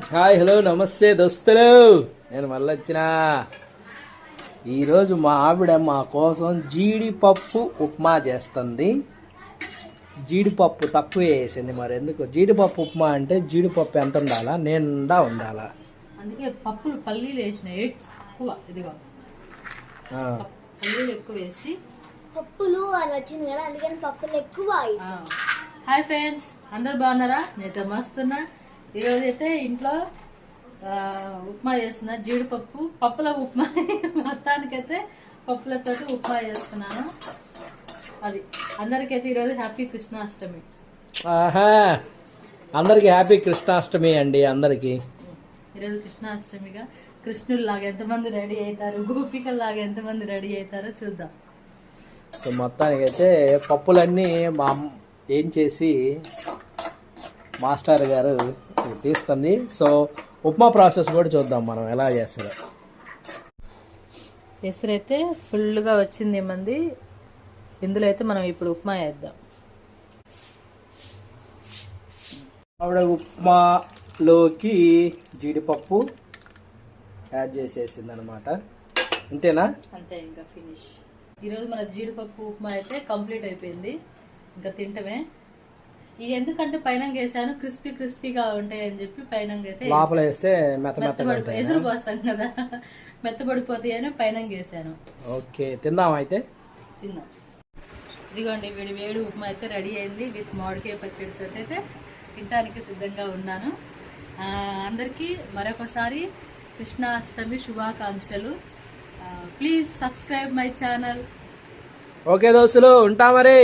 Hi hello నమస్తే దోస్తులు, నేను మళ్ళీ వచ్చిన. ఈరోజు మా ఆవిడ మా కోసం జీడిపప్పు ఉప్మా చేస్తుంది. జీడిపప్పు తక్కువ వేసింది. మరి ఎందుకు జీడిపప్పు ఉప్మా అంటే జీడిపప్పు ఎంత ఉండాలా? నిండా ఉండాలా? అందుకే పప్పులు పల్లీలు వేసినాయి ఎక్కువ. ఇదిగో పల్లీలు ఎక్కువ వేసి పప్పులు అని వచ్చింది కదా, అందుకని పప్పులు ఎక్కువ. హాయ్ ఫ్రెండ్స్, అందరు బాగున్నారా? నేనైతే మస్తున్నా. ఈరోజు అయితే ఇంట్లో ఉప్మా చేస్తున్నా. జీడిపప్పు పప్పుల ఉప్మా. మొత్తానికైతే పప్పులతో ఉప్మా చేస్తున్నాను. అది అందరికైతే ఈరోజు హ్యాపీ కృష్ణాష్టమి. అందరికి హ్యాపీ కృష్ణాష్టమి అండి. అందరికి ఈరోజు కృష్ణాష్టమిగా కృష్ణుల్లాగా ఎంతమంది రెడీ అవుతారు, గోపికల్లాగా ఎంతమంది రెడీ అవుతారో చూద్దాం. సో మొత్తానికైతే పప్పులన్నీ మా ఏం చేసి మాస్టర్ గారు తీస్తుంది. సో ఉప్మా ప్రాసెస్ కూడా చూద్దాం మనం ఎలా చేస్తారో. ఎసరైతే ఫుల్గా వచ్చింది మంది. ఇందులో అయితే మనం ఇప్పుడు ఉప్మా వేద్దాం. ఆవిడ ఉప్మాలోకి జీడిపప్పు యాడ్ చేసేసింది అనమాట. అంతేనా? అంతే, ఇంకా ఫినిష్. ఈరోజు మన జీడిపప్పు ఉప్మా అయితే కంప్లీట్ అయిపోయింది. ఇంకా తింటమే. ఇది ఎందుకంటే పైన వేసాను, క్రిస్పీగా ఉంటాయి అని చెప్పి పైన అయితే లోపల వేస్తే ఎసురు పోస్తాం కదా, మెత్తబడిపోతాయి అని పైన వేసాను. ఓకే, తిందాం అయితే. తిందాం. ఇదిగోండి, వేడి ఉప్మా అయితే రెడీ అయింది. విత్ మామిడికాయ పచ్చడితో అయితే తినడానికి సిద్ధంగా ఉన్నాను. అందరికీ మరొకసారి కృష్ణాష్టమి శుభాకాంక్షలు. Please subscribe my channel. Okay దోస్తులు, ఉంటా మరి.